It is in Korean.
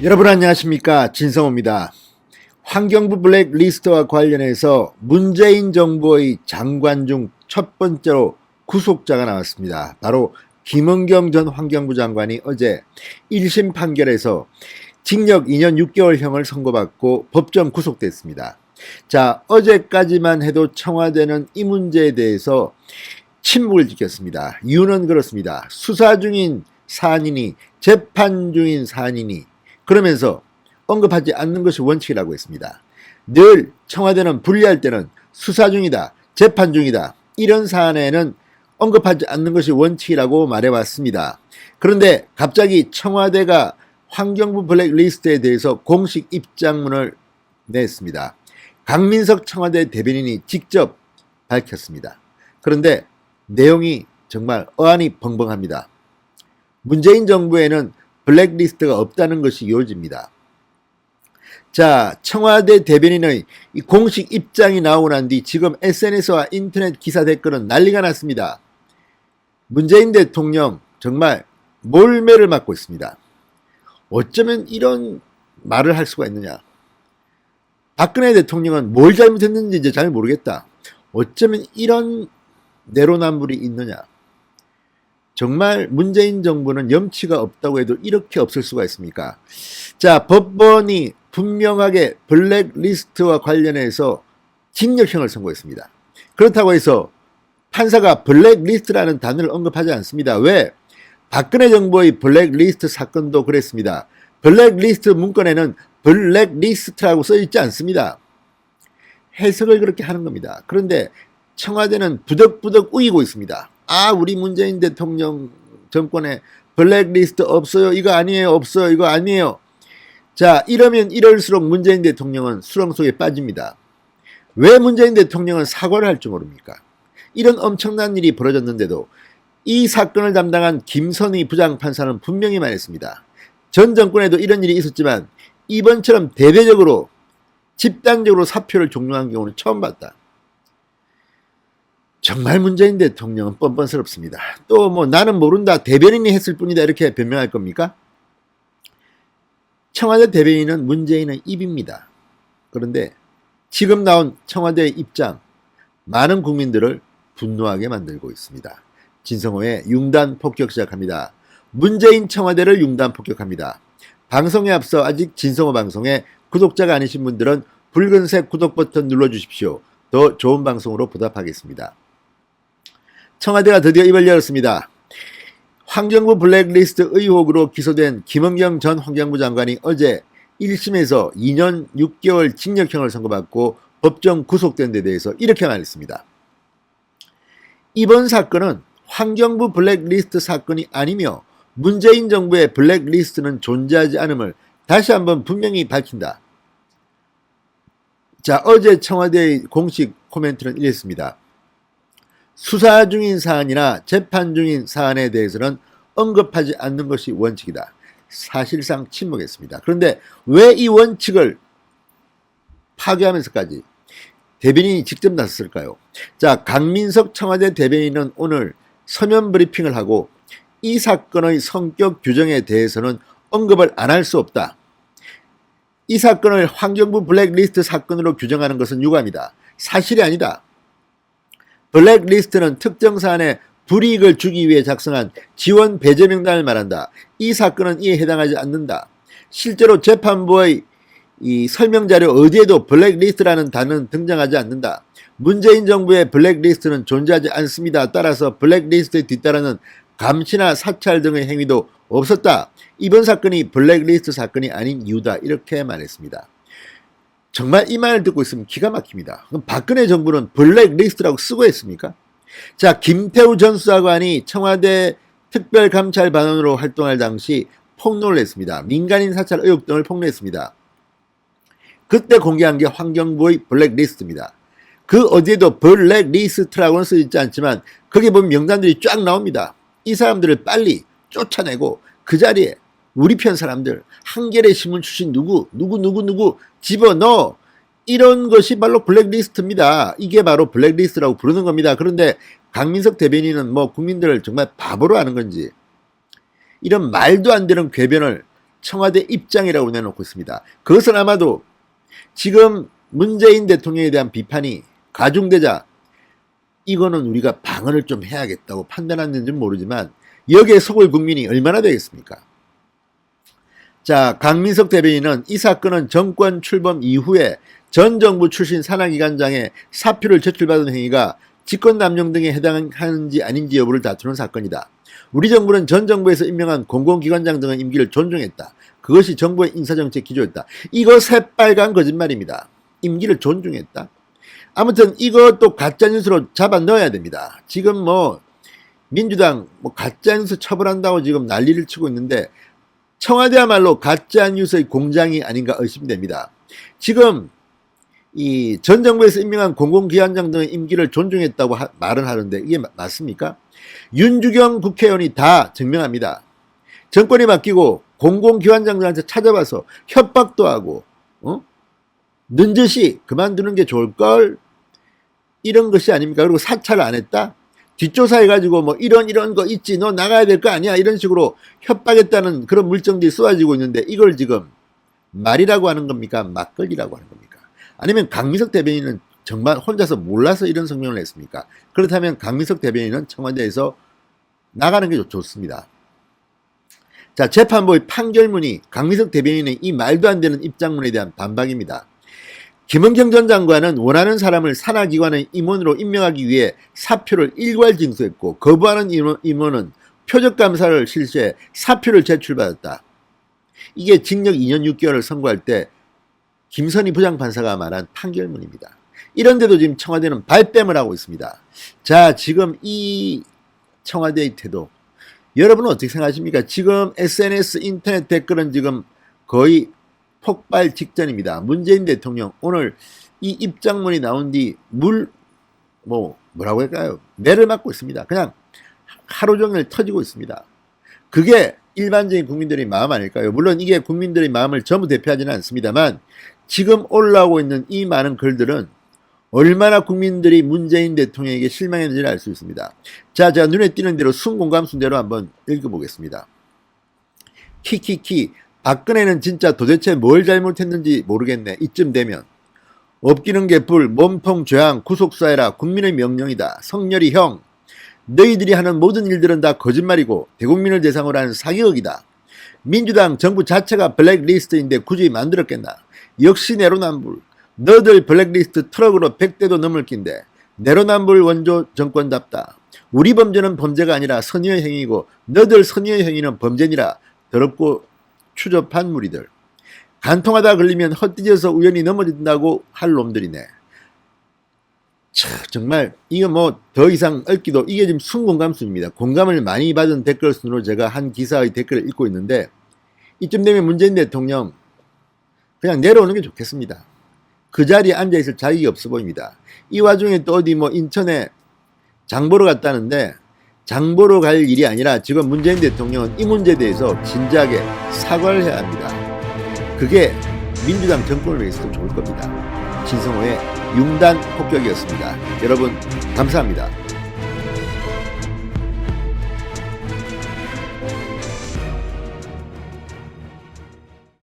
여러분 안녕하십니까, 진성호입니다. 환경부 블랙리스트와 관련해서 문재인 정부의 장관 중 첫 번째로 구속자가 나왔습니다. 바로 김은경 전 환경부 장관이 어제 1심 판결에서 징역 2년 6개월형을 선고받고 법정 구속됐습니다. 자, 어제까지만 해도 청와대는 이 문제에 대해서 침묵을 지켰습니다. 이유는 그렇습니다. 수사 중인 사안이니 재판 중인 사안이니 그러면서 언급하지 않는 것이 원칙이라고 했습니다. 늘 청와대는 분리할 때는 수사 중이다, 재판 중이다, 이런 사안에는 언급하지 않는 것이 원칙이라고 말해왔습니다. 그런데 갑자기 청와대가 환경부 블랙리스트에 대해서 공식 입장문을 냈습니다. 강민석 청와대 대변인이 직접 밝혔습니다. 그런데 내용이 정말 어안이 벙벙합니다. 문재인 정부에는 블랙리스트가 없다는 것이 요지입니다. 자, 청와대 대변인의 이 공식 입장이 나오고 난 뒤 지금 SNS와 인터넷 기사 댓글은 난리가 났습니다. 문재인 대통령 정말 몰매를 맞고 있습니다. 어쩌면 이런 말을 할 수가 있느냐. 박근혜 대통령은 뭘 잘못했는지 이제 잘 모르겠다. 어쩌면 이런 내로남불이 있느냐. 정말 문재인 정부는 염치가 없다고 해도 이렇게 없을 수가 있습니까? 자, 법원이 분명하게 블랙리스트와 관련해서 징역형을 선고했습니다. 그렇다고 해서 판사가 블랙리스트라는 단어를 언급하지 않습니다. 왜? 박근혜 정부의 블랙리스트 사건도 그랬습니다. 블랙리스트 문건에는 블랙리스트라고 써있지 않습니다. 해석을 그렇게 하는 겁니다. 그런데 청와대는 부덕부덕 우기고 있습니다. 아, 우리 문재인 대통령 정권에 블랙리스트 없어요, 이거 아니에요, 없어요, 이거 아니에요. 자, 이러면 이럴수록 문재인 대통령은 수렁 속에 빠집니다. 왜 문재인 대통령은 사과를 할 줄 모릅니까? 이런 엄청난 일이 벌어졌는데도 이 사건을 담당한 김선희 부장판사는 분명히 말했습니다. 전 정권에도 이런 일이 있었지만 이번처럼 대대적으로 집단적으로 사표를 종용한 경우는 처음 봤다. 정말 문재인 대통령은 뻔뻔스럽습니다. 또 뭐 나는 모른다, 대변인이 했을 뿐이다, 이렇게 변명할 겁니까? 청와대 대변인은 문재인의 입입니다. 그런데 지금 나온 청와대의 입장, 많은 국민들을 분노하게 만들고 있습니다. 진성호의 융단 폭격 시작합니다. 문재인 청와대를 융단 폭격합니다. 방송에 앞서 아직 진성호 방송에 구독자가 아니신 분들은 붉은색 구독 버튼 눌러주십시오. 더 좋은 방송으로 보답하겠습니다. 청와대가 드디어 입을 열었습니다. 환경부 블랙리스트 의혹으로 기소된 김은경 전 환경부 장관이 어제 1심에서 2년 6개월 징역형을 선고받고 법정 구속된 데 대해서 이렇게 말했습니다. 이번 사건은 환경부 블랙리스트 사건이 아니며 문재인 정부의 블랙리스트는 존재하지 않음을 다시 한번 분명히 밝힌다. 자, 어제 청와대의 공식 코멘트는 이랬습니다. 수사 중인 사안이나 재판 중인 사안에 대해서는 언급하지 않는 것이 원칙이다. 사실상 침묵했습니다. 그런데 왜 이 원칙을 파괴하면서까지 대변인이 직접 나섰을까요? 자, 강민석 청와대 대변인은 오늘 서면 브리핑을 하고 이 사건의 성격 규정에 대해서는 언급을 안 할 수 없다. 이 사건을 환경부 블랙리스트 사건으로 규정하는 것은 유감이다. 사실이 아니다. 블랙리스트는 특정 사안에 불이익을 주기 위해 작성한 지원 배제 명단을 말한다. 이 사건은 이에 해당하지 않는다. 실제로 재판부의 이 설명자료 어디에도 블랙리스트라는 단어는 등장하지 않는다. 문재인 정부의 블랙리스트는 존재하지 않습니다. 따라서 블랙리스트에 뒤따르는 감시나 사찰 등의 행위도 없었다. 이번 사건이 블랙리스트 사건이 아닌 이유다. 이렇게 말했습니다. 정말 이 말을 듣고 있으면 기가 막힙니다. 그럼 박근혜 정부는 블랙리스트라고 쓰고 했습니까? 자, 김태우 전 수사관이 청와대 특별감찰반원으로 활동할 당시 폭로를 했습니다. 민간인 사찰 의혹 등을 폭로했습니다. 그때 공개한 게 환경부의 블랙리스트입니다. 그 어디에도 블랙리스트라고는 쓰여있지 않지만 거기 보면 명단들이 쫙 나옵니다. 이 사람들을 빨리 쫓아내고 그 자리에 우리 편 사람들, 한겨레 신문 출신 누구 집어넣어. 이런 것이 바로 블랙리스트입니다. 이게 바로 블랙리스트라고 부르는 겁니다. 그런데 강민석 대변인은 뭐 국민들을 정말 바보로 하는 건지 이런 말도 안 되는 궤변을 청와대 입장이라고 내놓고 있습니다. 그것은 아마도 지금 문재인 대통령에 대한 비판이 가중되자 이거는 우리가 방어를 좀 해야겠다고 판단했는지는 모르지만 여기에 속을 국민이 얼마나 되겠습니까? 자, 강민석 대변인은 이 사건은 정권 출범 이후에 전 정부 출신 산하기관장의 사표를 제출받은 행위가 직권남용 등에 해당하는지 아닌지 여부를 다투는 사건이다. 우리 정부는 전 정부에서 임명한 공공기관장 등의 임기를 존중했다. 그것이 정부의 인사정책 기조였다. 이거 새빨간 거짓말입니다. 임기를 존중했다. 아무튼 이것도 가짜뉴스로 잡아 넣어야 됩니다. 지금 뭐 민주당 가짜뉴스 처벌한다고 지금 난리를 치고 있는데 청와대야말로 가짜뉴스의 공장이 아닌가 의심됩니다. 지금 이 전 정부에서 임명한 공공기관장 등의 임기를 존중했다고 말은 하는데 이게 맞습니까? 윤주경 국회의원이 다 증명합니다. 정권이 바뀌고 공공기관장들한테 찾아와서 협박도 하고 는젓이 그만두는 게 좋을걸 이런 것이 아닙니까? 그리고 사찰을 안 했다? 뒷조사해가지고 뭐 이런 거 있지 너 나가야 될 거 아니야 이런 식으로 협박했다는 그런 물증들이 쏟아지고 있는데 이걸 지금 말이라고 하는 겁니까? 막걸리라고 하는 겁니까? 아니면 강민석 대변인은 정말 혼자서 몰라서 이런 성명을 냈습니까? 그렇다면 강민석 대변인은 청와대에서 나가는 게 좋습니다. 자, 재판부의 판결문이 강민석 대변인의 이 말도 안 되는 입장문에 대한 반박입니다. 김은경 전 장관은 원하는 사람을 산하기관의 임원으로 임명하기 위해 사표를 일괄 징수했고 거부하는 임원은 표적감사를 실시해 사표를 제출받았다. 이게 징역 2년 6개월을 선고할 때 김선희 부장판사가 말한 판결문입니다. 이런데도 지금 청와대는 발뺌을 하고 있습니다. 자, 지금 이 청와대의 태도 여러분은 어떻게 생각하십니까? 지금 SNS 인터넷 댓글은 지금 거의 폭발 직전입니다. 문재인 대통령 오늘 이 입장문이 나온 뒤 뭐라고 할까요? 매를 맞고 있습니다. 그냥 하루 종일 터지고 있습니다. 그게 일반적인 국민들의 마음 아닐까요? 물론 이게 국민들의 마음을 전부 대표하지는 않습니다만 지금 올라오고 있는 이 많은 글들은 얼마나 국민들이 문재인 대통령에게 실망했는지를 알 수 있습니다. 자, 제가 눈에 띄는 대로 순공감 순대로 한번 읽어보겠습니다. 키키키 박근혜는 진짜 도대체 뭘 잘못했는지 모르겠네. 이쯤 되면 업기는 개뿔 몸통 죄앙 구속사해라 국민의 명령이다. 성렬이 형 너희들이 하는 모든 일들은 다 거짓말이고 대국민을 대상으로 하는 사기극이다. 민주당 정부 자체가 블랙리스트인데 굳이 만들었겠나. 역시 내로남불 너들 블랙리스트 트럭으로 100대도 넘을 낀데 내로남불 원조 정권답다. 우리 범죄는 범죄가 아니라 선의의 행위고 너들 선의의 행위는 범죄니라. 더럽고 추접한 무리들. 간통하다 걸리면 헛디뎌서 우연히 넘어진다고 할 놈들이네. 참 정말 이거 뭐 더 이상 얽기도 이게 지금 순공감수입니다. 공감을 많이 받은 댓글 순으로 제가 한 기사의 댓글을 읽고 있는데 이쯤 되면 문재인 대통령 그냥 내려오는 게 좋겠습니다. 그 자리에 앉아있을 자격이 없어 보입니다. 이 와중에 또 어디 뭐 인천에 장보러 갔다는데 장보러 갈 일이 아니라 지금 문재인 대통령은 이 문제에 대해서 진지하게 사과를 해야 합니다. 그게 민주당 정권을 위해서도 좋을 겁니다. 진성호의 융단 폭격이었습니다. 여러분 감사합니다.